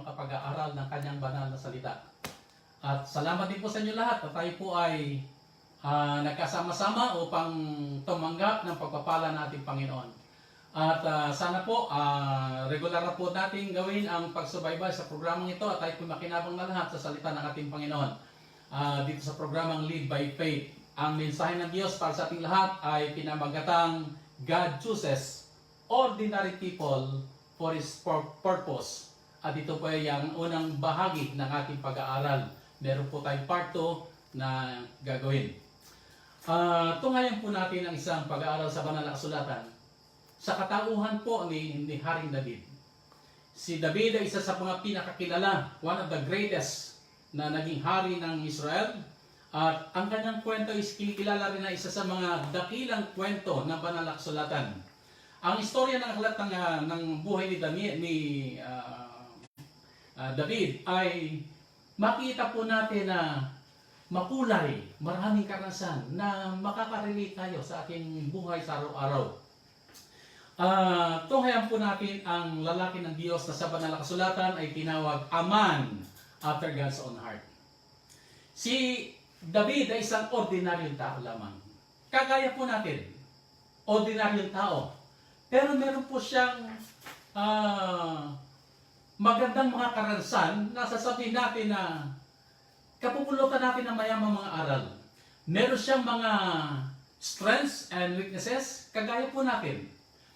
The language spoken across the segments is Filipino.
makapag-aaral ng kanyang banal na salita. At salamat din po sa inyo lahat na tayo po ay nagkasama-sama upang tumanggap ng pagpapala ng ating Panginoon. At sana po regular na po natin gawin ang pagsubaybay sa programang ito at tayo po makinabang na lahat sa salita ng ating Panginoon. Dito sa programang Lead by Faith, ang mensahe ng Diyos para sa ating lahat ay pinamagatang God chooses ordinary people for His purpose. At ito po ay ang unang bahagi ng ating pag-aaral. Meron po tayong part 2 na gagawin. Tunghayan po natin ang isang pag-aaral sa banal na kasulatan. Sa katauhan po ni Haring David. Si David ay isa sa mga pinakakilala, one of the greatest na naging hari ng Israel. At ang kanyang kwento is kinikilala rin na isa sa mga dakilang kwento ng banal na kasulatan. Ang istorya ng aklat ng buhay ni David ay makita po natin na makulay, maraming karanasan na makakarelate tayo sa ating buhay sa araw-araw. Tunghayan po natin ang lalaki ng Diyos na sa banal na kasulatan ay tinawag a man after God's own heart. Si David ay isang ordinaryong tao lamang. Kagaya po natin, ordinaryong tao. Pero meron po siyang magandang mga karanasan na sasabihin natin na kapupulutan natin ng mayamang mga aral. Meron siyang mga strengths and weaknesses, kagaya po natin.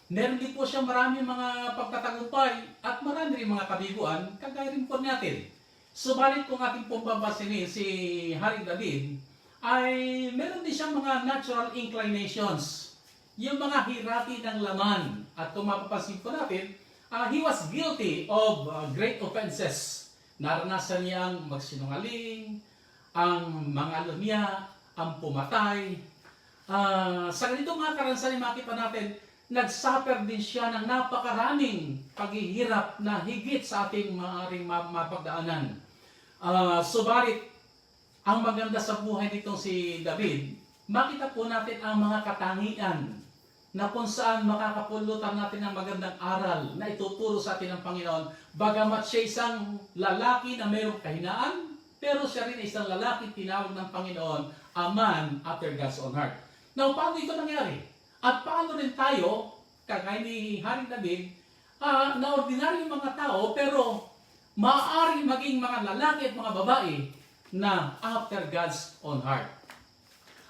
Meron din po siyang maraming mga pagtatagumpay at marami rin mga kabiguan, kagaya rin po natin. Subalit kung ating pong babasinin si Haring David, ay meron din siyang mga natural inclinations. Yung mga hirati ng laman. At kung mapapansin po natin, he was guilty of great offenses. Naranasan niyang magsinungaling, ang mga lumiya, ang pumatay. Sa ganitong mga karanasan makita natin, nagsuffer din siya ng napakaraming paghihirap na higit sa ating maaaring mapagdaanan. Subalit, ang maganda sa buhay nitong si David, makita po natin ang mga katangian na kung saan makakapulutan natin ng magandang aral na ituturo sa atin ng Panginoon. Bagamat siya isang lalaki na mayroong kahinaan, pero siya rin isang lalaki tinawag ng Panginoon, a man after God's own heart. Now, paano ito nangyari? At paano rin tayo, kagaya ni Haring David, na ordinaryong mga tao, pero maaaring maging mga lalaki at mga babae na after God's own heart.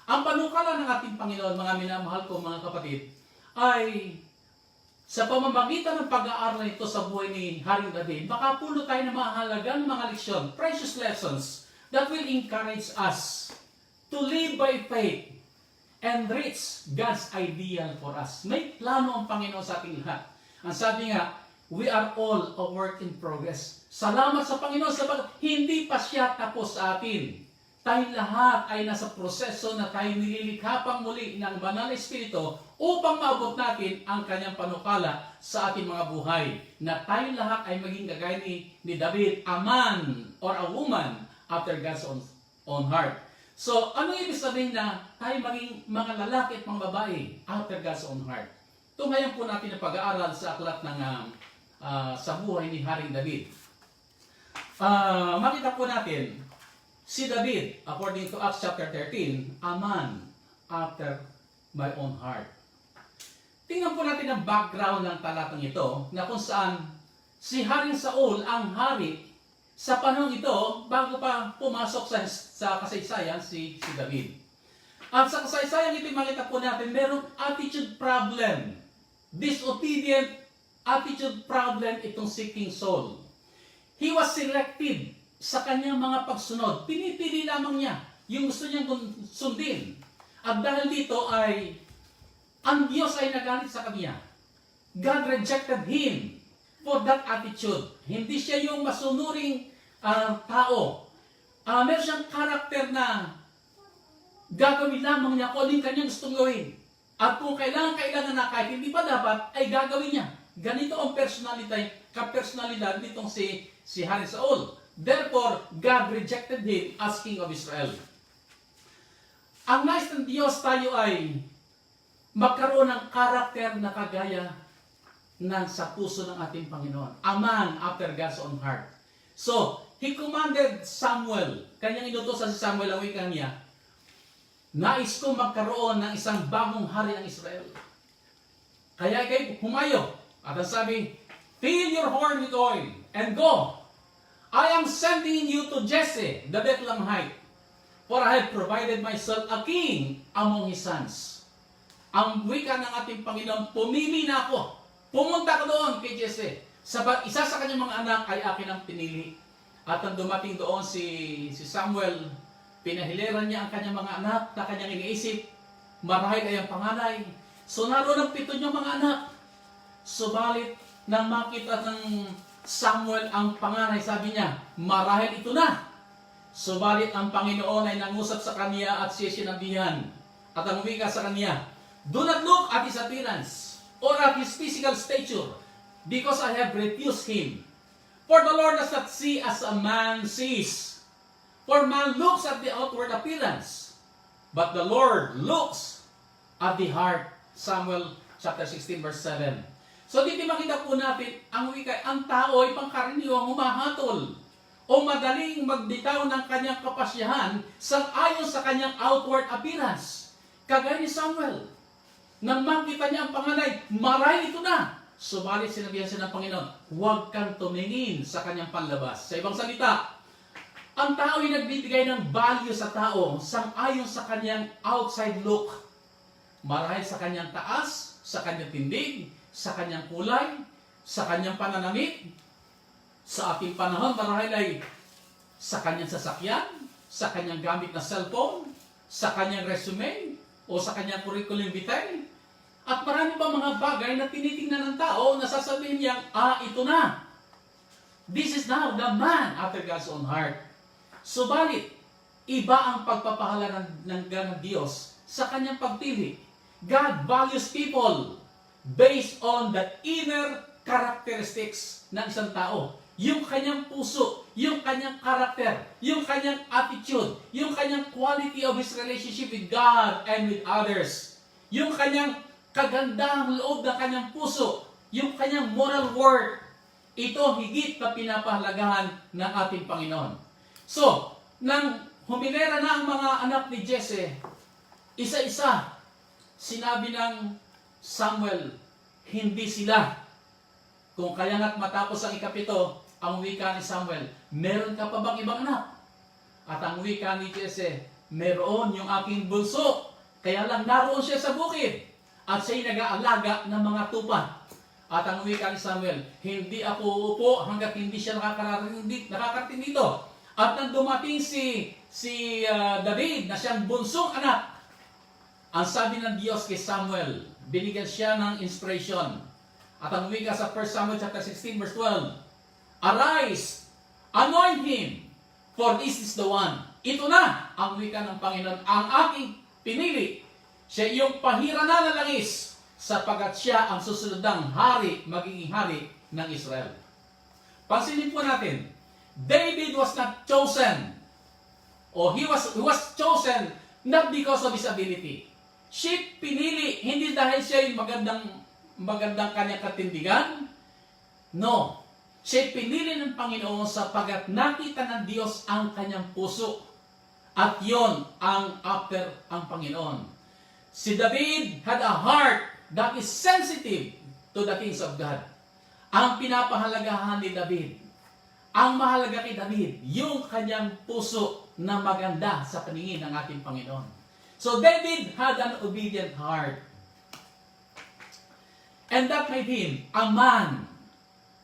Ang panukala ng ating Panginoon, mga minamahal ko mga kapatid, ay sa pamamagitan ng pag-aaral nito sa buhay ni Haring David, makapulo tayo ng mahalagang mga leksyon, precious lessons that will encourage us to live by faith and reach God's ideal for us. May plano ang Panginoon sa ating lahat. Ang sabi nga, we are all a work in progress. Salamat sa Panginoon sabagat hindi pa siya tapos sa atin. Tayong lahat ay nasa proseso na tayo nililikha pang muli ng banal na Espiritu upang maabot natin ang kanyang panukala sa ating mga buhay. Na tayong lahat ay maging gagaya ni David, a man or a woman after God's own heart. So, ano ibig sabihin na tayo maging mga lalaki at mga babae after God's own heart? Tunghayan po natin ang pag-aaral sa aklat ng sa buhay ni Haring David. Makita po natin, si David, according to Acts chapter 13, a man after my own heart. Tingnan po natin ang background ng talatang ito, na kung saan si Haring Saul ang hari sa panahon ito, bago pa pumasok sa kasaysayan si David. At sa kasaysayan ito, makita po natin, merong attitude problem. Disobedient attitude problem itong si King Saul. He was selective sa kanyang mga pagsunod. Pinipili lamang niya yung gusto niyang sundin. At dahil dito ay, ang Diyos ay nagalit sa kanya. God rejected him for that attitude. Hindi siya yung masunuring tao. Meron siyang karakter na gagawin lamang niya kung ano yung kanyang gustong gawin. At kung kailangan na kahit hindi pa dapat, ay gagawin niya. Ganito ang kapersonalidad nitong si Haring Saul. Therefore, God rejected him as King of Israel. Ang nais ng Diyos tayo ay magkaroon ng karakter na kagaya ng sa puso ng ating Panginoon. A man after God's own heart. So, he commanded Samuel, kanyang inutosan si Samuel, ang wika niya, nais ko magkaroon ng isang bagong hari ng Israel. Kaya ikay humayo. At ang sabi, fill your horn with oil and go. I am sending you to Jesse, the Bethlehemite, for I have provided myself a king among his sons. Ang wika ng ating Panginoon, pumili na ako. Pumunta ka doon kay Jesse. Sabat isa sa kanyang mga anak ay akin ang pinili. At nang dumating doon si Samuel, pinahiliran niya ang kanyang mga anak na kanyang iniisip. Marahil ay ang panganay. So naroon ang 7 niyang mga anak. Subalit, nang makita ng Samuel ang panganay, sabi niya, marahil ito na. Subalit ang Panginoon ay nangusap sa kanya at siya sinabihan. At ang wika sa kanya, do not look at his appearance or at his physical stature, because I have refused him. For the Lord does not see as a man sees. For man looks at the outward appearance, but the Lord looks at the heart. Samuel chapter 16 verse 7. So dito makita po natin, ang wika, ang tao ay pangkaraniwang humahatol o madaling magbitaw ng kanyang kapasyahan sang-ayon sa kanyang outward appearance. Kagaya ni Samuel, nang makita niya ang panganay, marahil ito na. Subalit sinabihan siya ng Panginoon, huwag kang tumingin sa kanyang panlabas. Sa ibang salita, ang tao ay nagbibigay ng value sa tao sang-ayon sa kanyang outside look. Marahil sa kanyang taas, sa kanyang tindig, sa kanyang kulay, sa kanyang pananamit. Sa ating panahon, marahil ay sa kanyang sasakyan, sa kanyang gamit na cellphone, sa kanyang resume, o sa kanyang curriculum vitae. At marami pa mga bagay na tinitingnan ng tao na sasabihin niyang, ito na. This is now the man after God's own heart. Subalit, iba ang pagpapahala ng Diyos sa kanyang pagpili. God values people based on the inner characteristics ng isang tao. Yung kanyang puso, yung kanyang karakter, yung kanyang attitude, yung kanyang quality of his relationship with God and with others. Yung kanyang kagandahang loob ng kanyang puso, yung kanyang moral worth. Ito higit na pinapahalagahan ng ating Panginoon. So, nang huminera na ang mga anak ni Jesse, isa-isa, sinabi ng Samuel, hindi sila. Kung kaya nga't matapos ang ikapito, ang wika ni Samuel, meron ka pa bang ibang anak? At ang wika ni Jesse, meron yung aking bunso. Kaya lang naroon siya sa bukid. At siya'y nag-aalaga ng mga tupa. At ang wika ni Samuel, hindi ako uupo hanggat hindi siya nakakarating dito. At nang dumating si David na siyang bunsong anak, ang sabi ng Diyos kay Samuel, binigyan siya ng inspiration. At ang wika sa 1 Samuel chapter 16 verse 12, arise, anoint him, for this is the one. Ito na ang wika ng Panginoon, ang aking pinili. Siya yung pahira na ng langis, sapagat siya ang susunod ng hari, magiging hari ng Israel. Pansinin po natin, David was not chosen, or he was chosen not because of his ability. Siya pinili, hindi dahil siya yung magandang kanyang katindigan. No. Siya pinili ng Panginoon sapagat nakita ng Diyos ang kanyang puso. At yon ang after ang Panginoon. Si David had a heart that is sensitive to the things of God. Ang pinapahalagahan ni David, ang mahalaga kay David, yung kanyang puso na maganda sa paningin ng ating Panginoon. So David had an obedient heart. And that made him a man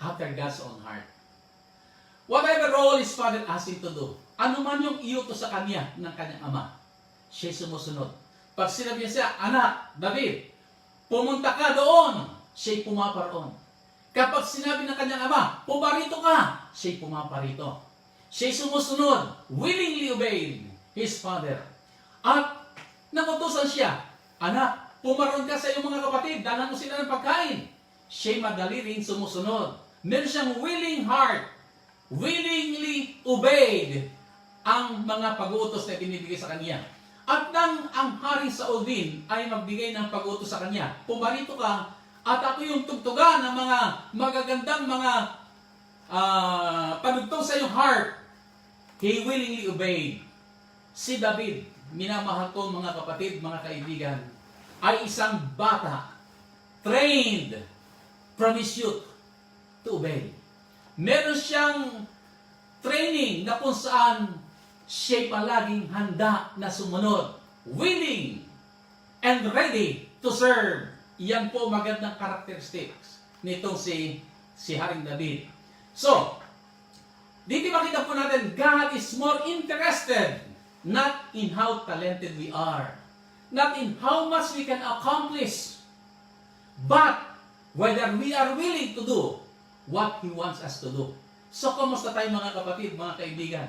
after God's own heart. Whatever role his father asked him to do, ano man yung iutos sa kanya ng kanyang ama, siya sumusunod. Pag sinabi siya, anak, David, pumunta ka doon, siya'y pumaparoon. Kapag sinabi ng kanyang ama, pumarito ka, siya'y pumaparito. Siya'y sumusunod, willingly obeyed his father. At nakutusan siya, anak, pumaroon ka sa iyong mga kapatid, dalan mo sila ng pagkain. Siya'y madali rin sumusunod. Meron siyang willing heart, willingly obeyed ang mga pag-uutos na binibigay sa kanya. At nang ang hari Saul din ay magbigay ng pag-uutos sa kanya, pumarito ka at ako yung tugtugan ng mga magagandang mga panugtong sa iyong heart, he willingly obeyed. Si David, minamahal ko mga kapatid, mga kaibigan, ay isang bata, trained from his youth to obey. Meron siyang training na kung saan siya palaging handa na sumunod, willing and ready to serve. Yan po magandang characteristics nitong si Haring David. So, dito makita po natin, God is more interested not in how talented we are, not in how much we can accomplish, but whether we are willing to do what He wants us to do. So, kumusta tayo mga kapatid, mga kaibigan?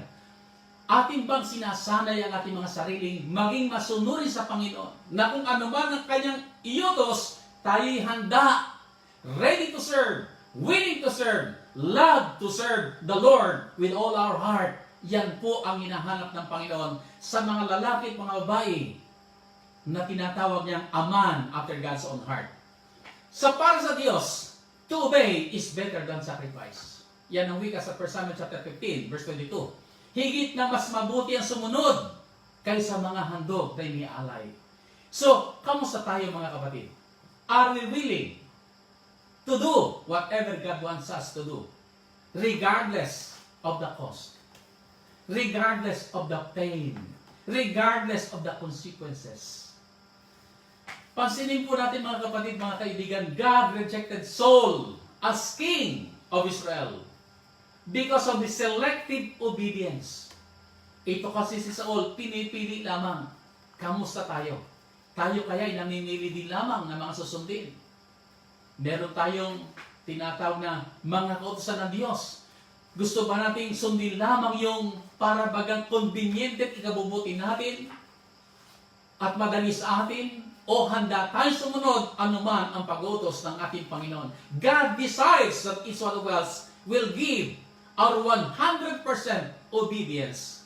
Ating bang sinasanay ang ating mga sariling maging masunurin sa Panginoon na kung ano man ang kanyang iutos, tayo'y handa, ready to serve, willing to serve, love to serve the Lord with all our heart. Yan po ang hinahanap ng Panginoon sa mga lalaki at mga babae na tinatawag niyang a man after God's own heart. Sa para sa Diyos, to obey is better than sacrifice. Yan ang wika sa 1 Samuel chapter 15, verse 22. Higit na mas mabuti ang sumunod kaysa mga handog na inialay. So, kamusta tayo mga kapatid? Are we willing to do whatever God wants us to do? Regardless of the cost. Regardless of the pain. Regardless of the consequences. Pansinin po natin mga kapatid, mga kaibigan, God rejected Saul as king of Israel because of the selective obedience. Ito kasi si Saul, pinipili lamang. Kamusta tayo? Tayo kaya'y namimili din lamang ng mga susundin. Meron tayong tinatawag na mga kautusan ng Diyos. Gusto ba nating sundin lamang yung para bagang convenient at ikabubuti natin at madali sa atin? O handa tayong sumunod anuman ang pag-utos ng ating Panginoon? God decides that each one of us will give our 100% obedience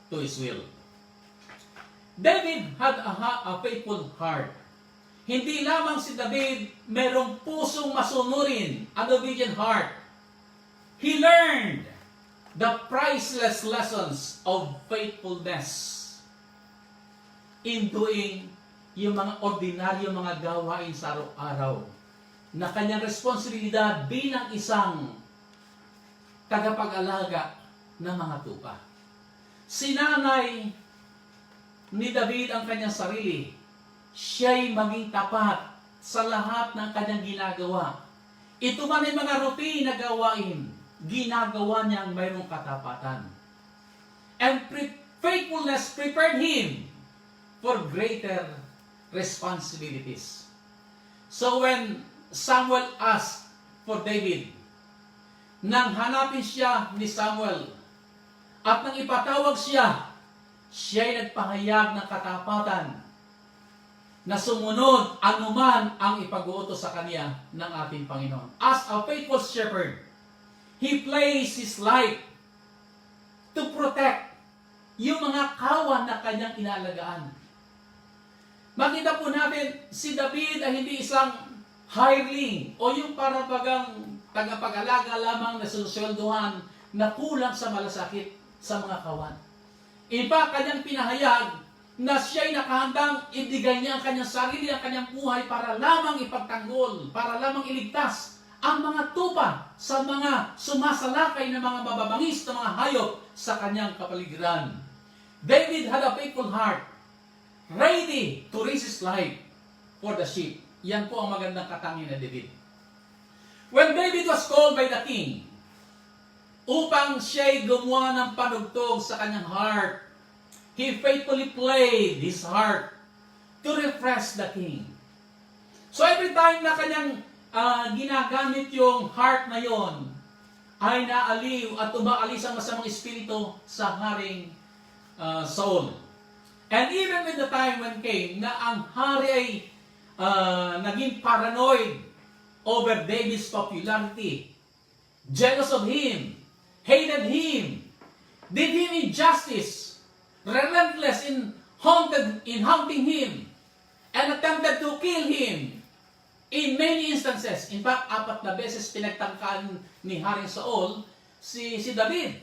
to His will. David had a faithful heart. Hindi lamang si David merong pusong masunurin, an obedient heart. He learned the priceless lessons of faithfulness in doing yung mga ordinaryo mga gawain sa araw-araw na kanyang responsibilidad bilang isang tagapag-alaga ng mga tupa. Sinanay ni David ang kanyang sarili. Siya'y maging tapat sa lahat ng kanyang ginagawa. Ito man ay mga routine na gawain, ginagawa niyang mayroong katapatan. And faithfulness prepared him for greater responsibilities. So when Samuel asked for David, nang hanapin siya ni Samuel at nang ipatawag siya, siya'y nagpahayag ng katapatan na sumunod anuman ang ipag-uutos sa kanya ng ating Panginoon. As a faithful shepherd, he placed his life to protect yung mga kawan na kanyang inaalagaan. Makita po natin, si David ay hindi isang hireling o yung parapagang tagapag-alaga lamang na sinusweldohan na kulang sa malasakit sa mga kawan. Iba, kanyang pinahayag na siya'y nakahandang ibigay niya ang kanyang sarili, ang kanyang buhay para lamang ipagtanggol, para lamang iligtas ang mga tupa sa mga sumasalakay na mga mababangis na mga hayop sa kanyang kapaligiran. David had a faithful heart, ready to risk his life for the sheep. Yan po ang magandang katangian ni David. When David was called by the king, upang siya'y gumawa ng panugtog sa kanyang heart, he faithfully played his heart to refresh the king. So every time na kanyang ginagamit yung heart na yon, ay naaliw at umaalis ang masamang espiritu sa Haring Saul. And even with the time when came na ang hari ay naging paranoid over David's popularity, jealous of him, hated him, did him injustice, relentless in hunting him, and attempted to kill him in many instances. In fact, 4 na beses pinagtangkaan ni Haring Saul si David.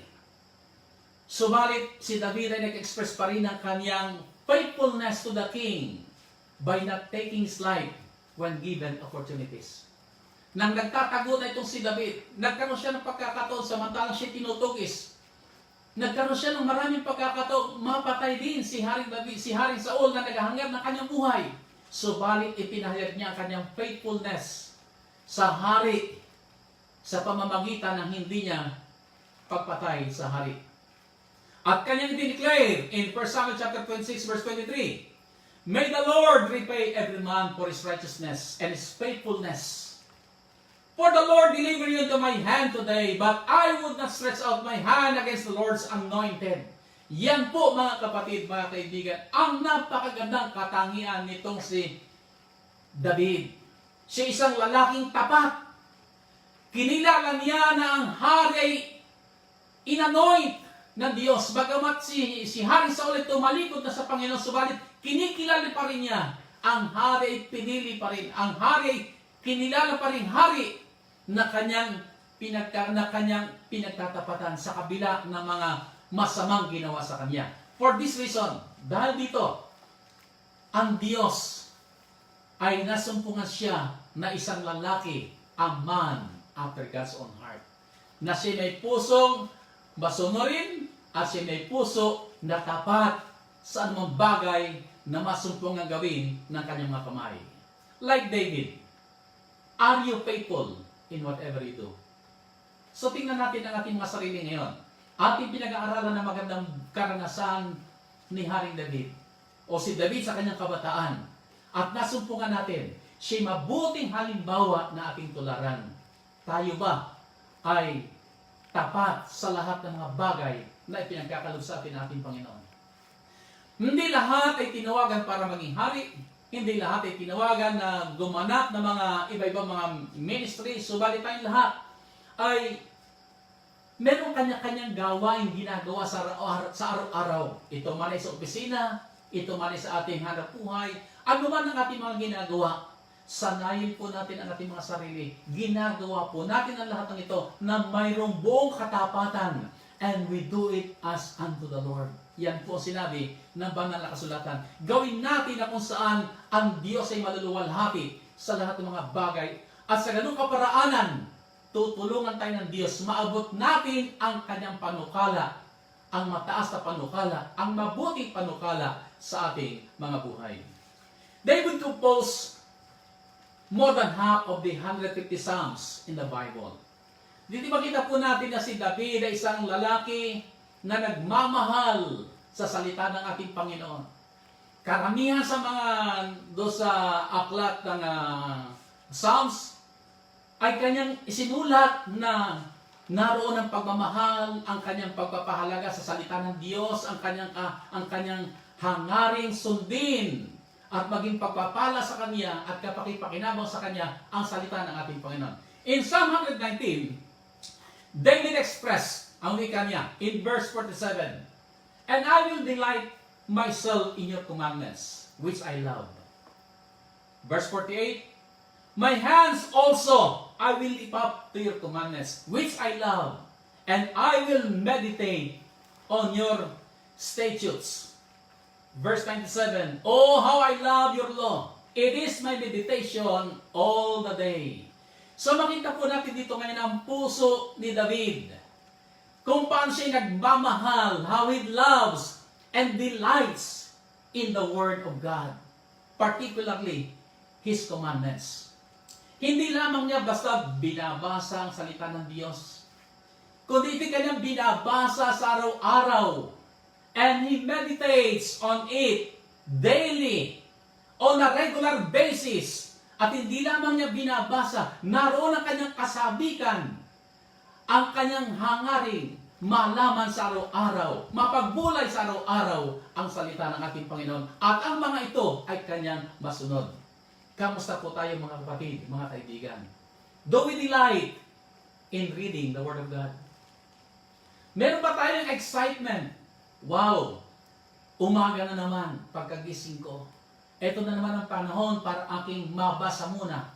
Subalit si David ay nag-express pa rin ng kanyang faithfulness to the king by not taking his life when given opportunities. Nang nagtatago na itong si David, nagkaroon siya ng pagkakataon samantalang siya tinutugis. Nagkaroon siya ng maraming pagkakataon, mapatay din si Haring David, si Haring Saul na naghahangad ng kanyang buhay. Subalit ipinahayag niya ang kanyang faithfulness sa hari sa pamamagitan ng hindi niya pagpatay sa hari. At kanyang dineclare in 1 Samuel chapter 26 verse 23, "May the Lord repay every man for his righteousness and his faithfulness. For the Lord deliver you into my hand today, but I would not stretch out my hand against the Lord's anointed." Yan po mga kapatid, mga kaibigan, ang napakagandang katangian nitong si David. Siya isang lalaking tapat. Kinilala niya na ang hari ay inanoint ng Diyos. Bagamat si Haring Saul ay tumalikod na sa Panginoon, subalit kinikilala pa rin niya. Ang hari ay pinili pa rin. Ang hari ay kinilala pa rin hari na kanyang pinagtatapatan sa kabila ng mga masamang ginawa sa kanya. For this reason, dahil dito, ang Diyos ay nasumpungan siya na isang lalaki, a man after God's own heart. Na siya may pusong masunurin at siya may puso na tapat sa anumang bagay na masumpungan gawin ng kanyang mga kamay. Like David, are you faithful in whatever you do? So tingnan natin ang ating mga sarili ngayon. Ating pinag-aaralan ng magandang karanasan ni Haring David o si David sa kanyang kabataan. At nasumpungan natin, siya mabuting halimbawa na ating tularan. Tayo ba ay tapat sa lahat ng mga bagay na ipinagkakalob sa atin ng ating Panginoon? Hindi lahat ay tinawagan para maging hari. Hindi lahat ay tinawagan na gumanap ng mga iba-ibang mga ministry. Subalit tayong lahat ay meron kanya-kanyang gawain ginagawa sa araw-araw. Ito man ay sa opisina, ito man ay sa ating hanap buhay, ano man ang ating mga ginagawa, sanayin po natin ang ating mga sarili. Ginagawa po natin ang lahat ng ito na mayroong buong katapatan. And we do it as unto the Lord. Yan po sinabi ng banal na kasulatan. Gawin natin na kung saan ang Diyos ay maluluwalhati sa lahat ng mga bagay. At sa ganung kaparaanan, tutulungan tayo ng Diyos. Maabot natin ang kanyang panukala, ang mataas na panukala, ang mabuting panukala sa ating mga buhay. David composed more than half of the 150 Psalms in the Bible. Dito makita po natin na si David ay isang lalaki na nagmamahal sa salita ng ating Panginoon. Karamihan sa mga sa aklat ng Psalms ay kanyang isinulat na naroon ang pagmamahal, ang kanyang pagpapahalaga sa salita ng Diyos, ang kanyang hangaring sundin at maging pagpapala sa Kanya at kapakipakinabang sa Kanya ang salita ng ating Panginoon. In Psalm 119, David expressed ang wika niya in verse 47, "And I will delight myself in your commandments, which I love." Verse 48, "My hands also I will lift up to your commandments, which I love, and I will meditate on your statutes." Verse 97, "Oh, how I love your law. It is my meditation all the day." So makita po natin dito ngayon ang puso ni David. Kung paano siya nagmamahal, how he loves and delights in the Word of God. Particularly, His commandments. Hindi lamang niya basta binabasa ang salita ng Diyos, kundi ito kanyang binabasa sa araw-araw. And he meditates on it daily, on a regular basis. At hindi lamang niya binabasa, naroon ang kanyang kasabikan, ang kanyang hangaring, malaman sa araw-araw, mapagbulay sa araw-araw ang salita ng ating Panginoon. At ang mga ito ay kanyang masunod. Kamusta po tayo mga kapatid, mga kaibigan? Do we delight in reading the Word of God? Meron ba tayong excitement? Wow! Umaga na naman, pagkagising ko. Ito na naman ang panahon para aking mabasa muna.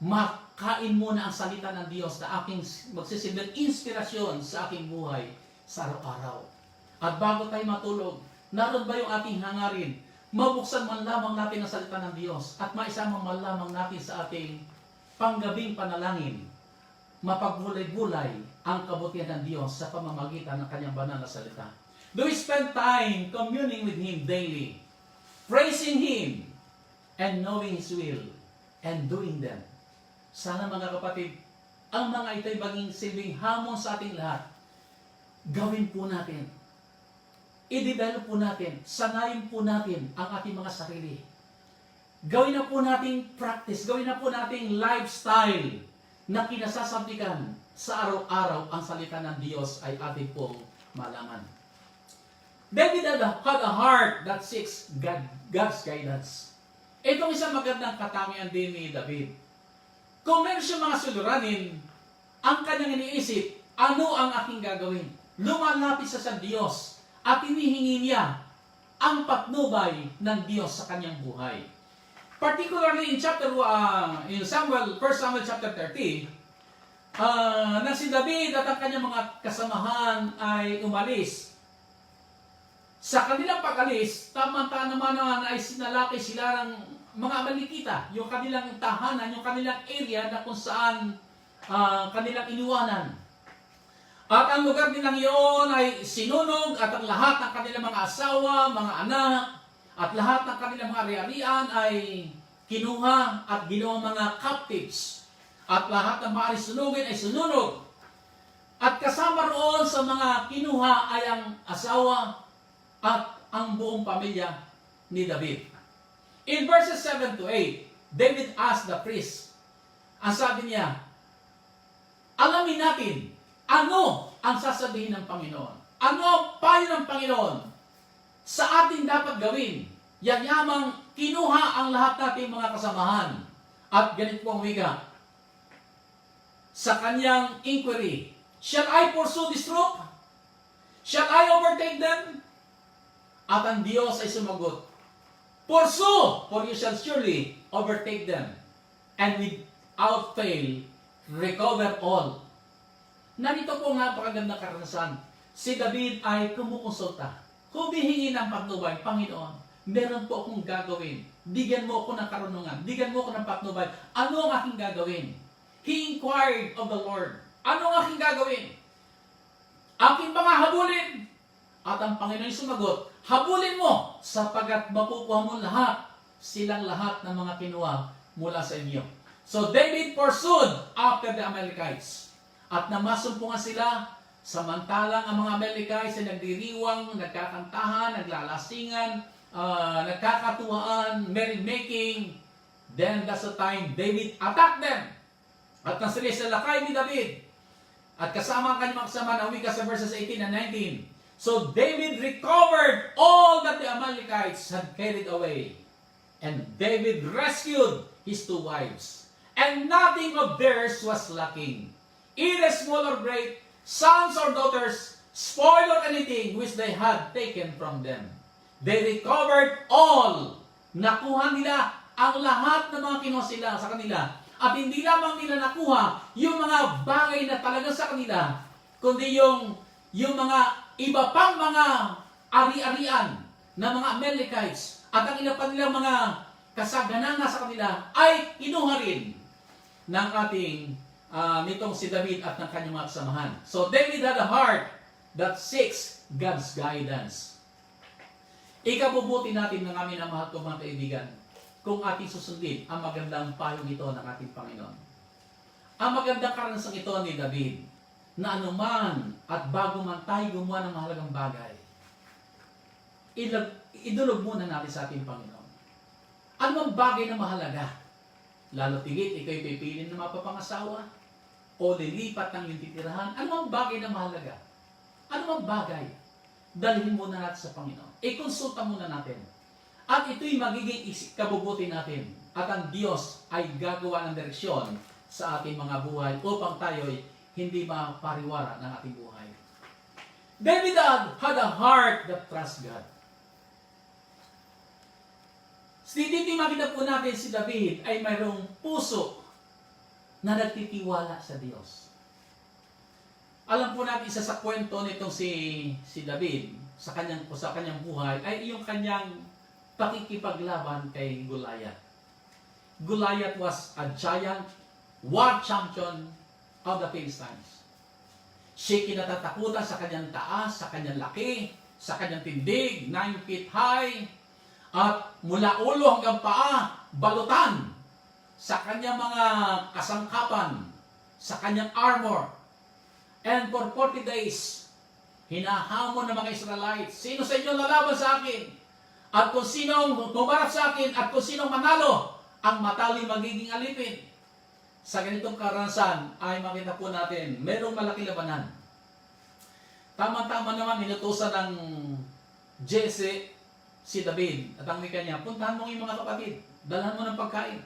Makain muna ang salita ng Diyos na aking magsisilbing inspirasyon sa aking buhay sa araw-araw. At bago tayo matulog, naroon ba yung ating hangarin? Mabuksan man lamang natin ang salita ng Diyos at maisama man lamang natin sa ating panggabing panalangin. Mapagbulay-bulay ang kabutihan ng Diyos sa pamamagitan ng kanyang banal na salita. Do we spend time communing with Him daily, praising Him, and knowing His will, and doing them? Sana mga kapatid, ang mga ito'y maging silbing hamon sa ating lahat. Gawin po natin. I-develop po natin. Sanayin po natin ang ating mga sarili. Gawin na po nating practice. Gawin na po nating lifestyle na kinasasabikan sa araw-araw ang salita ng Diyos ay ating pong malaman. David had a heart that seeks God's guidance. Itong isang magandang katangian din ni David. Kung meron siya mga suliranin, ang kanyang iniisip, ano ang aking gagawin? Lumalapit siya sa Diyos at hinihingi niya ang patnubay ng Diyos sa kanyang buhay. Particularly in Samuel 1 Samuel chapter 30, na si David at ang kanyang mga kasamahan ay umalis. Sa kanilang pag-alis, tama-tama naman ay sinalaki sila ng mga Amalekita, yung kanilang tahanan, yung kanilang area na kung saan kanilang iniwanan. At ang lugar nilang iyon ay sinunog at ang lahat ng kanilang mga asawa, mga anak, at lahat ng kanilang mga ari-arian ay kinuha at ginawa mga captives. At lahat ng maaari sunugin ay sununog. At kasama roon sa mga kinuha ay ang asawa at ang buong pamilya ni David. In verses 7 to 8, David asked the priest, ang sabi niya, alamin natin, ano ang sasabihin ng Panginoon? Ano ang payo ng Panginoon sa ating dapat gawin? Yan yamang kinuha ang lahat nating mga kasamahan. At ganito po ang wika. Sa kanyang inquiry, shall I pursue this troop? Shall I overtake them? At ang Diyos ay sumagot, pursue, for you shall surely overtake them, and without fail, recover all. Narito po ang napakagandang karanasan. Si David ay kumukonsulta. Humihingi ng patnubay, Panginoon, meron po akong gagawin. Bigyan mo ako ng karunungan. Bigyan mo ako ng patnubay. Ano ang aking gagawin? He inquired of the Lord. Ano ang aking gagawin? Aking mga habulin. At ang Panginoon sumagot, habulin mo sapagat makukuha mo lahat, silang lahat ng mga kinuha mula sa inyo. So David pursued after the Amalekites. At namasumpungan sila, samantalang ang mga Amalekites ay nagdiriwang, nagkakantahan, naglalasingan, nagkakatuwaan, merry-making. Then that's the time David attacked them. At nasili sa lakay ni David. At kasama ang kanyang kasama na wika sa verses 18 and 19. So David recovered all that the Amalekites had carried away. And David rescued his 2 wives. And nothing of theirs was lacking. Either small or great, sons or daughters, spoil or anything which they had taken from them. They recovered all. Nakuha nila ang lahat ng mga kinuha sila sa kanila. At hindi lamang nila nakuha yung mga bagay na talaga sa kanila, kundi yung mga iba pang mga ari-arian na mga Amalekites at ang iba pa nilang mga kasaganan na sa kanila ay kinuha rin ng ating nitong si David at ng kanyang mga kasamahan. So David had a heart that seeks God's guidance. Ikabubuti natin ng aming mahal kong mga kaibigan kung ating susundin ang magandang payong ito ng ating Panginoon. Ang magandang karanasang ito ni David, na anuman at bago man tayo gumawa ng mahalagang bagay, idulog muna natin sa ating Panginoon. Anumang bagay na mahalaga, lalo tigit, ikaw'y pipilin na mapapangasawa, o lilipat ng iyong titirahan, anumang bagay na mahalaga, anumang bagay, dalhin muna natin sa Panginoon. Ikonsulta muna natin. At ito'y magiging kabubuti natin. At ang Diyos ay gagawa ng direksyon sa ating mga buhay upang tayo'y hindi mapariwara ng ating buhay. David had a heart that trusts God. Dito makita po natin si David ay mayroong puso na nagtitiwala sa Diyos. Alam po natin isa sa kwento nitong si David sa kanyang buhay ay yung kanyang pakikipaglaban kay Goliath. Goliath was a giant, war champion of the Philistines. Siya kinatatakutan sa kanyang taas, sa kanyang laki, sa kanyang tindig, 9 feet high, at mula ulo hanggang paa, balutan sa kanyang mga kasangkapan, sa kanyang armor. And for 40 days, hinahamon ng mga Israelites, sino sa inyo lalaban sa akin? At kung sinong humarap sa akin, at kung sinong manalo, ang matali magiging alipin. Sa ganitong karanasan ay makita po natin, merong malaking labanan. Tama-tama naman, inutusan ng Jesse si David at ang wika niya, puntahan mo yung mga kapatid, dalhan mo ng pagkain.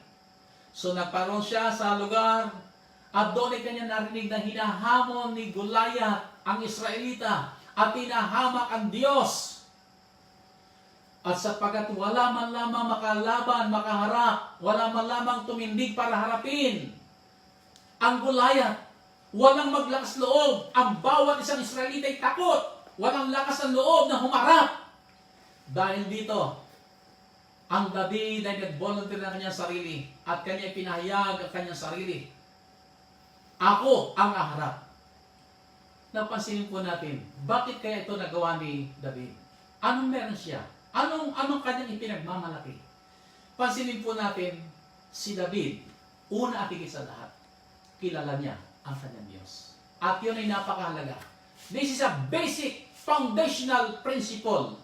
So nagparoon siya sa lugar at doon ay kanya narinig na hinahamon ni Goliath ang Israelita at hinahamak ang Diyos. At sapagkat wala man lamang makalaban, makaharap, wala man lamang tumindig para harapin ang Goliath, walang maglakas loob. Ang bawat isang Israelita ay takot. Walang lakas ng loob na humarap. Dahil dito, ang David ay nag-volunteer ng kanyang sarili at kanya pinahayag ang kanyang sarili. Ako ang aharap. Napansinin po natin, bakit kaya ito nagawa ni David? Anong meron siya? Anong kanyang ipinagmamalaki? Pansinin po natin, si David, una at higit sa lahat, kilala niya ang kanyang Diyos. At yun ay napakahalaga. This is a basic, foundational principle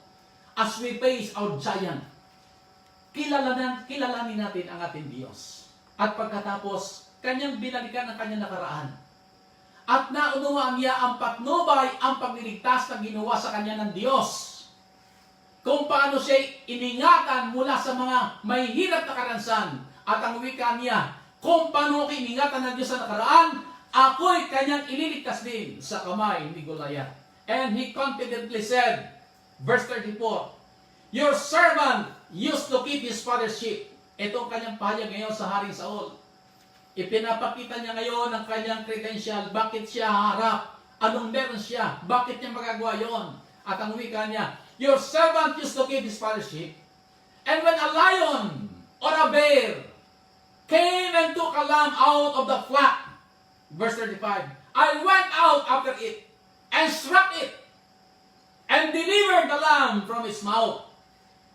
as we face our giant. Kilalanin natin ang ating Diyos. At pagkatapos, kanyang binalikan ang kanyang nakaraan. At naunawaan niya ang patnubay, ang pagliligtas na ginawa sa kanya ng Diyos. Kung paano siya iningatan mula sa mga mahihirap na karansan. At ang wika niya, kung paano iningatan ng Diyos sa nakaraan, ako'y kanyang ililigtas din sa kamay ni Goliath. And he confidently said, verse 34, your servant used to keep his father's sheep. Ito ang kanyang pahayag ngayon sa Haring Saul. Ipinapakita niya ngayon ang kanyang credential. Bakit siya harap? Anong meron siya? Bakit niya magagawa yon? At ang wika niya, your servant used to keep his father's sheep. And when a lion or a bear came and took a lamb out of the flock, verse 35, I went out after it and struck it and delivered the lamb from its mouth.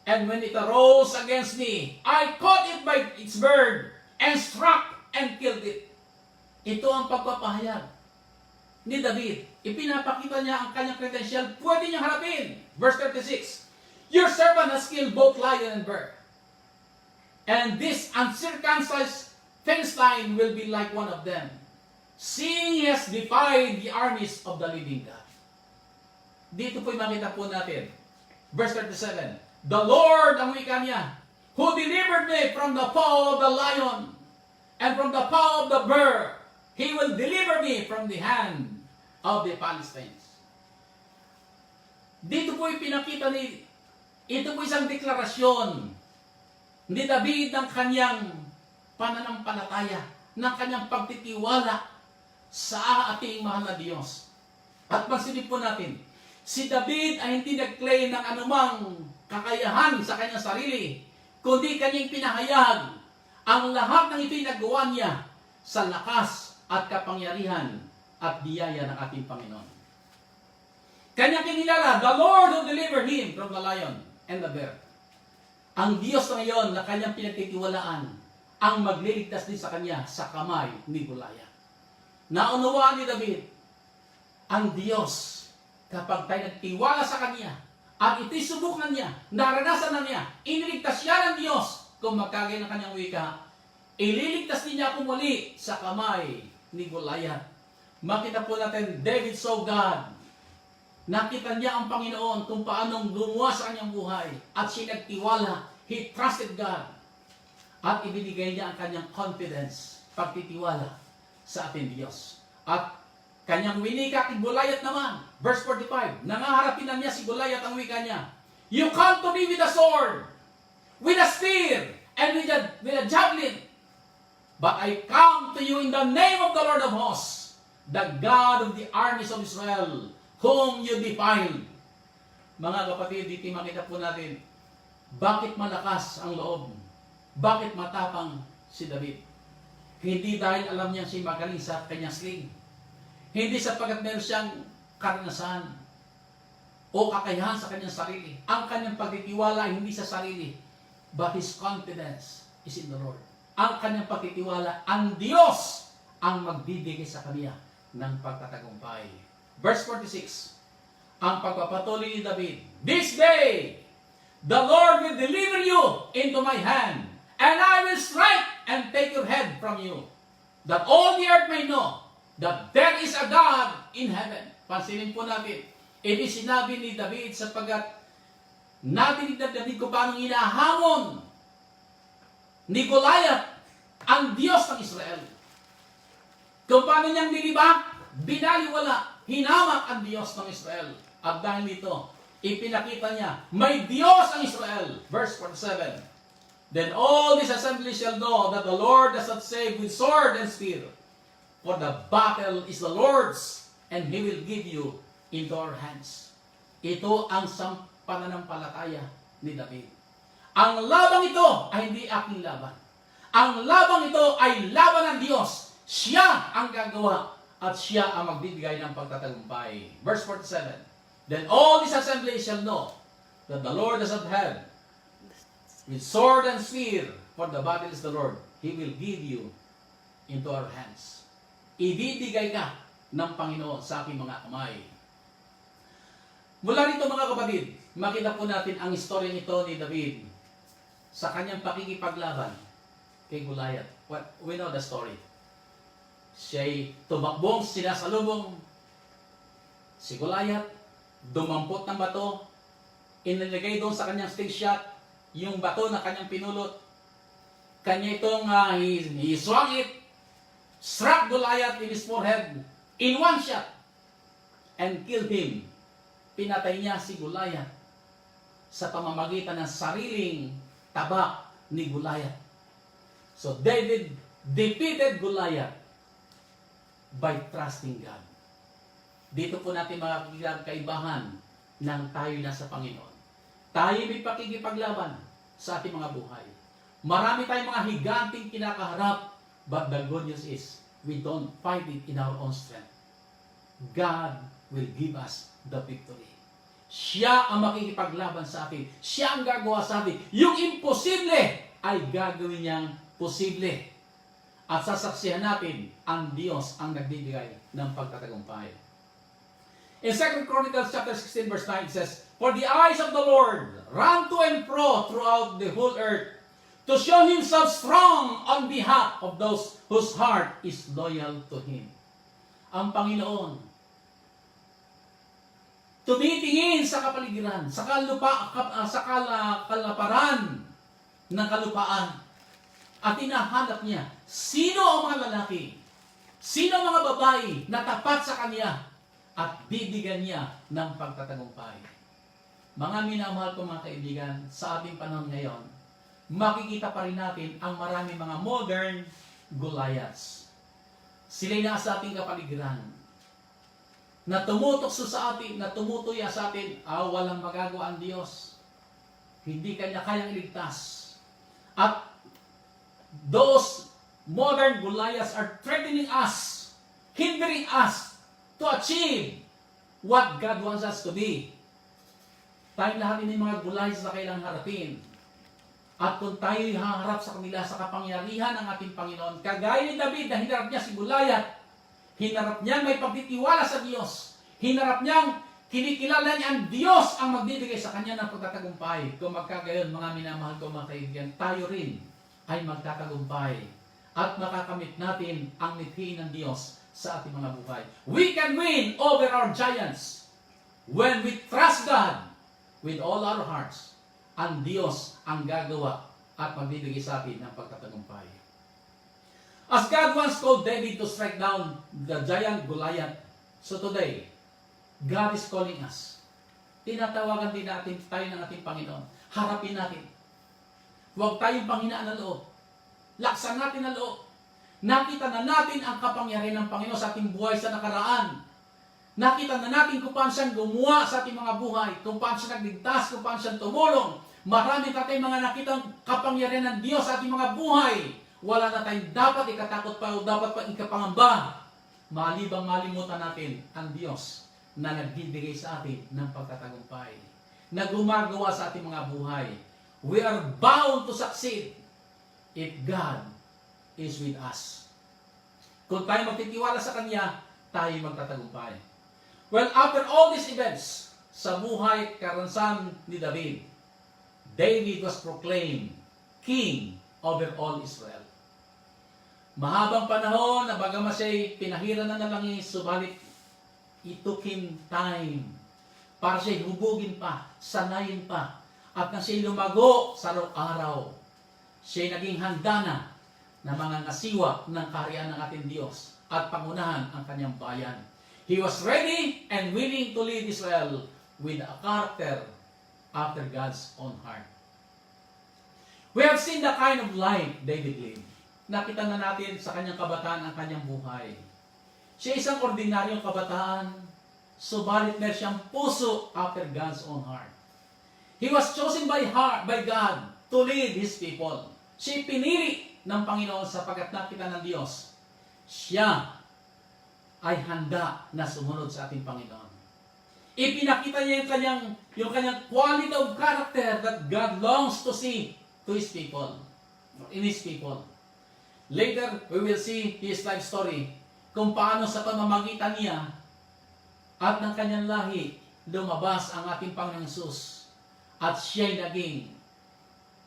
And when it arose against me, I caught it by its bird and struck and killed it. Ito ang pagpapahayag ni David. Ipinapakita niya ang kanyang credential. Pwede niyang harapin. Verse 36, your servant has killed both lion and bear. And this uncircumcised Philistine will be like one of them, seeing he has defied the armies of the living God. Dito po'y makita po natin. Verse 37, the Lord, ang wika niya, who delivered me from the paw of the lion and from the paw of the bear, he will deliver me from the hand of the Philistines. Dito po'y pinakita ito po isang deklarasyon ni David ng kanyang pananampalataya, ng kanyang pagtitiwala sa ating mahal na Diyos. At pansinin po natin, si David ay hindi nag-claim ng anumang kakayahan sa kanyang sarili, kundi kanyang pinahayag ang lahat ng ito'y nagawa niya sa lakas at kapangyarihan at biyaya ng ating Panginoon. Kanyang kinilala, the Lord who delivered him from the lion and the bear. Ang Diyos na ngayon na kanyang pinagtitiwalaan ang magliligtas din sa kanya sa kamay ni Goliath. Naunawaan ni David, ang Diyos, kapag tayo nagtiwala sa kanya, at ito'y subukan niya, naranasan na niya, iniligtas siya ng Diyos, kung magkagay ng kanyang wika, ililigtas din niya ako muli sa kamay ni Goliath. Makita po natin, David saw God. Nakita niya ang Panginoon kung paanong gumawa sa kanyang buhay. At siya nagtiwala. He trusted God. At ibinigay niya ang kanyang confidence, pagtitiwala sa ating Diyos. At kanyang winika kay Goliath naman. Verse 45, nangaharapin na niya si Goliath, ang wika niya, you come to me with a sword, with a spear, and with a javelin. But I come to you in the name of the Lord of hosts, the God of the armies of Israel, whom you defiled. Mga kapatid, dito makita po natin, bakit malakas ang loob? Bakit matapang si David? Hindi dahil alam niya si magaling sa kanyang sling. Hindi sapagkat meron siyang karanasan o kakayahan sa kanyang sarili. Ang kanyang pagtitiwala ay hindi sa sarili, but his confidence is in the Lord. Ang kanyang pagtitiwala, ang Diyos ang magbibigay sa kanya ng pagtatagumpay. Verse 46, ang pagpapatuloy ni David, this day, the Lord will deliver you into my hand, and I will strike and take your head from you, that all the earth may know that there is a God in heaven. Pansinin po natin, ito sinabi ni David sapagkat natinig na David kung paano hinahamon ni Goliath ang Diyos ng Israel. Kung paano niyang nilibak, binaliwala, hinamak ang Diyos ng Israel. At dahil dito, ipinakita niya, may Diyos ang Israel. Verse 47, then all this assembly shall know that the Lord does not save with sword and spear, for the battle is the Lord's, and He will give you into our hands. Ito ang pananampalataya ni David. Ang labang ito ay hindi aking laban. Ang labang ito ay laban ng Diyos. Siya ang gagawa at siya ang magbibigay ng pagtatagumpay. Verse 47, then all this assembly shall know that the Lord does not have with sword and spear, for the battle is the Lord. He will give you into our hands. Ibibigay ka ng Panginoon sa aking mga kamay. Mula rito mga kapatid, makita po natin ang istorya nito ni David sa kanyang pakikipaglaban kay Goliath. We know the story. Siya'y tumakbong, sinasalubong si Goliath, dumampot ng bato, inilagay doon sa kanyang sling shot, yung bato na kanyang pinulot. Kanya itong, he swung it, struck Goliath in his forehead in one shot, and killed him. Pinatay niya si Goliath sa pamamagitan ng sariling tabak ni Goliath. So David defeated Goliath by trusting God. Dito po natin makikita kaibahan ng tayo na sa Panginoon. Tayo may pakikipaglaban sa ating mga buhay. Marami tayong mga higanting kinakaharap, but the good news is, we don't fight it in our own strength. God will give us the victory. Siya ang makikipaglaban sa atin. Siya ang gagawa sa atin. Yung imposible ay gagawin niyang posible. At sasaksihan natin, ang Diyos ang nagbibigay ng pagtatagumpay. In 2 Chronicles chapter 16 verse 9 it says, for the eyes of the Lord run to and fro throughout the whole earth, to show Himself strong on behalf of those whose heart is loyal to Him. Ang Panginoon, tumitingin sa kapaligiran, sa kalaparan ng kalupaan, at hinahanap niya, sino ang mga lalaki, sino ang mga babae na tapat sa Kanya, at bibigyan niya ng pagtatagumpay. Mga minamahal ko mga kaibigan, sa ating panahon ngayon, makikita pa rin natin ang maraming mga modern Goliaths. Sila'y nasa ating kapaligiran, na tumutokso sa atin, na tumutuya sa atin, walang magagawa ang Diyos. Hindi Kanya kayang iligtas. At those modern Goliaths are threatening us, hindering us to achieve what God wants us to be. Tayong lahat ng mga Goliaths na kailangang harapin. At kung tayo'y haharap sa kanila sa kapangyarihan ng ating Panginoon, kagaya ni David na hinarap niya si Goliath, hinarap niya may pagtitiwala sa Diyos, hinarap niyang kinikilala niya ang Diyos ang magbibigay sa kanya ng pagtatagumpay. Kung magkagayon, mga minamahal ko mga kaibigan, tayo rin ay magtatagumpay at makakamit natin ang mithiin ng Diyos sa ating mga buhay. We can win over our giants when we trust God with all our hearts. Ang Diyos ang gagawa at magbibigay sa atin ng pagtatagumpay. As God once told David to strike down the giant Goliath, so today, God is calling us. Tinatawagan din natin tayo ng ating Panginoon. Harapin natin. Huwag tayong panghinaan ng loob. Laksan natin ang loob. Nakita na natin ang kapangyarihan ng Panginoon sa ating buhay sa nakaraan. Nakita na natin kung paano siyang gumawa sa ating mga buhay, kung paano siya nagligtas, kung paano siyang tumulong. Marami tayong mga nakitang kapangyarihan ng Diyos sa ating mga buhay. Wala na tayong dapat ikatakot pa o dapat pa ikapangamba. Malibang malimutan natin ang Diyos na nagbibigay sa atin ng pagtatagumpay, na gumagawa sa ating mga buhay. We are bound to succeed if God is with us. Kung tayo magtitiwala sa Kanya, tayo magtatagumpay. Well, after all these events, sa buhay karansan ni David, David was proclaimed king over all Israel. Mahabang panahon na bagaman siya'y pinahiran na ng langis, subalit it took him time para siya'y hubugin pa, sanayin pa, at nang siya'y lumago sa araw-araw, siya'y naging hangganan na mga ngasiwa ng kaharian ng ating Diyos at pangunahan ang kanyang bayan. He was ready and willing to lead Israel with a character after God's own heart. We have seen the kind of life David lived. Nakita na natin sa kanyang kabataan ang kanyang buhay. Siya isang ordinaryong kabataan, subalit meron siyang puso after God's own heart. He was chosen by God to lead His people. Siya pinili ng Panginoon sapagkat nakita ng Diyos. Siya ay handa na sumunod sa ating Panginoon. Ipinakita niya yung kanyang quality of character that God longs to see to His people, in His people. Later, we will see his life story, kung paano sa pamamagitan niya at ng kanyang lahi, lumabas ang ating Panginoong Hesus at siya'y naging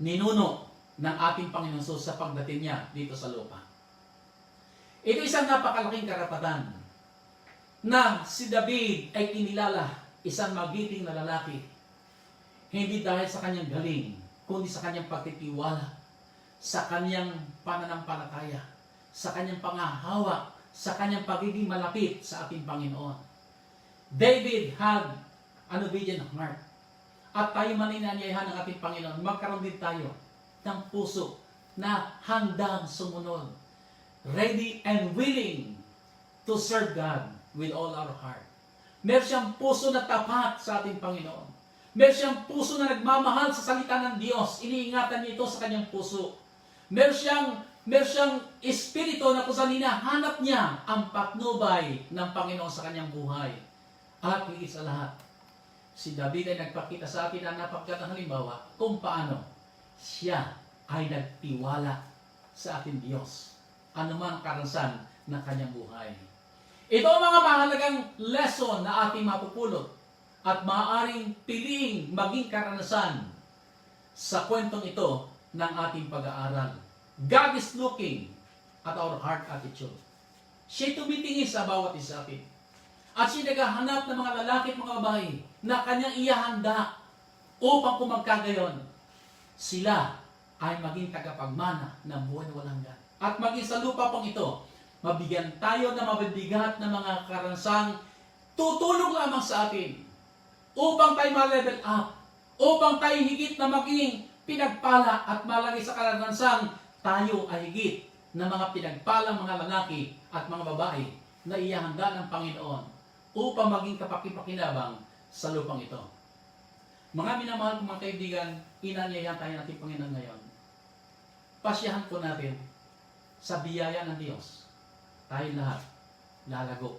ninuno ng ating Panginoong Hesus sa pagdating niya dito sa lupa. Ito isang napakalaking karapatan na si David ay kinilala isang magiting na lalaki, hindi dahil sa kanyang galing, kundi sa kanyang pagtitiwala, sa kanyang pananampalataya, sa kanyang pangahawa, sa kanyang pagiging malapit sa ating Panginoon. David had an obedient heart. At tayo maninanyayahan ng ating Panginoon, magkaroon din tayo ng puso na handang sumunod, ready and willing to serve God with all our heart. Meron siyang puso na tapat sa ating Panginoon. Meron siyang puso na nagmamahal sa salita ng Diyos. Iniingatan niya ito sa kanyang puso. Meron siyang espiritu na kung saan hinahanap niya ang patnubay ng Panginoon sa kanyang buhay. At higit sa lahat, si David ay nagpakita sa atin ang napakagandang halimbawa kung paano siya ay nagtiwala sa ating Diyos. Ano man ang karansan ng kanyang buhay. Ito ang mga mahalagang lesson na ating mapupulot at maaaring piliing maging karanasan sa kwentong ito ng ating pag-aaral. God is looking at our heart attitude. Siya tumitingin sa bawat isa atin. At siya naghahanap ng mga lalaki at mga babae na kanyang iyahanda upang kung magkagayon, sila ay maging tagapagmana ng buhay na walang hanggan. At maging sa lupa pang ito, mabigyan tayo ng mabibigat na mga karansang tutulong lamang sa atin upang tayo ma-level up, upang tayo higit na maging pinagpala at malagay sa karanansang tayo ay higit na mga pinagpalang mga lalaki at mga babae na iyahanda ng Panginoon upang maging kapakipakinabang sa lupang ito. Mga minamahal kong mga kaibigan, inanyayahan tayo natin Panginoon ngayon. Pasyahan po natin sa biyaya ng Diyos. Tayo lahat lalago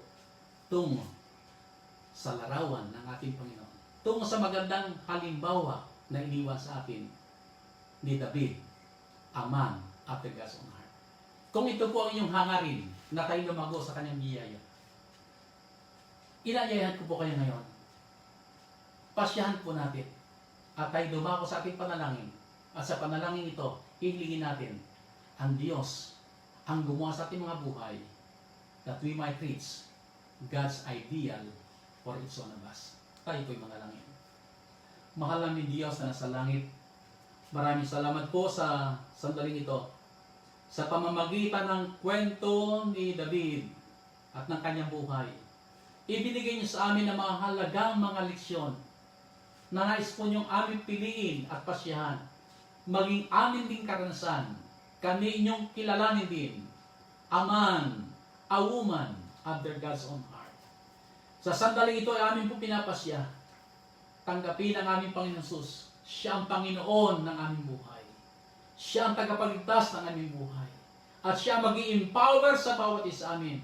tungo sa larawan ng ating Panginoon. Tungo sa magandang halimbawa na iniwan sa atin ni David, a man after God's own heart. Kung ito po ang inyong hangarin na tayo lumago sa kanyang biyaya, inayayahan ko po kayo ngayon. Pasyahan po natin at tayo dumako sa ating panalangin. At sa panalangin ito, hilingin natin ang Diyos ang gumawa sa ating mga buhay that we might reach God's ideal for each one of us. Tayo po'y manalangin. Mahal namin Diyos na nasa langit, maraming salamat po sa sandaling ito. Sa pamamagitan ng kwento ni David at ng kanyang buhay, ibinigay niyo sa amin ang mga halagang mga leksyon na nais po niyong aming piliin at pasyahan. Maging amin ding karanasan, kami inyong kilalanin din a man, a woman after God's own heart. Sa sandaling ito ay amin po pinapasya. Tanggapin ang aming Panginoon Jesus. Siya ang Panginoon ng aming buhay. Siya ang tagapagligtas ng aming buhay. At siya mag-i-empower sa bawat isa amin.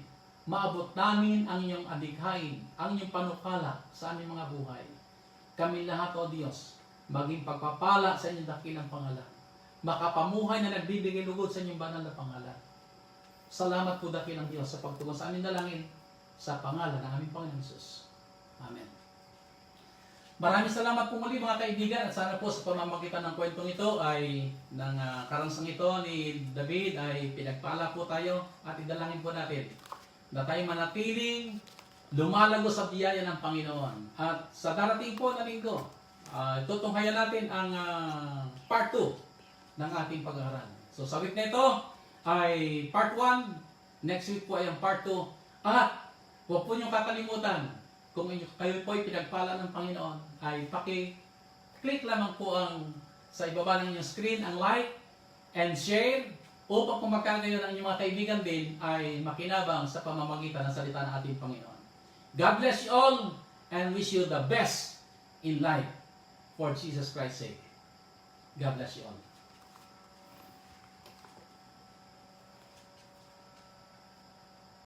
Maabot namin ang inyong adighain, ang inyong panukala sa aming mga buhay. Kami lahat, O Diyos, maging pagpapala sa inyong dakilang pangalan. Makapamuhay na nagbibigay lugod sa inyong banal na pangalan. Salamat po dakilang Diyos sa pagtugon sa aming dalangin sa pangalan ng aming Panginoon Jesus. Amen. Maraming salamat po muli mga kaibigan at sana po sa pamamagitan ng kwentong ito ay ng karansang ito ni David ay pinagpala po tayo at idalangin po natin na tayo manatiling lumalago sa biyaya ng Panginoon. At sa darating po na linggo, tutunghayan natin ang part 2 ng ating pag-aaral. So sa week na ito ay part 1, next week po ay ang part 2. At huwag po niyong kakalimutan, kung kayo po ay pinagpala ng Panginoon, ay paki-click lamang po ang sa ibaba ng inyong screen ang like and share upang kung magkagayon ang inyong mga kaibigan din ay makinabang sa pamamagitan ng salita ng ating Panginoon. God bless you all and wish you the best in life for Jesus Christ's sake. God bless you all.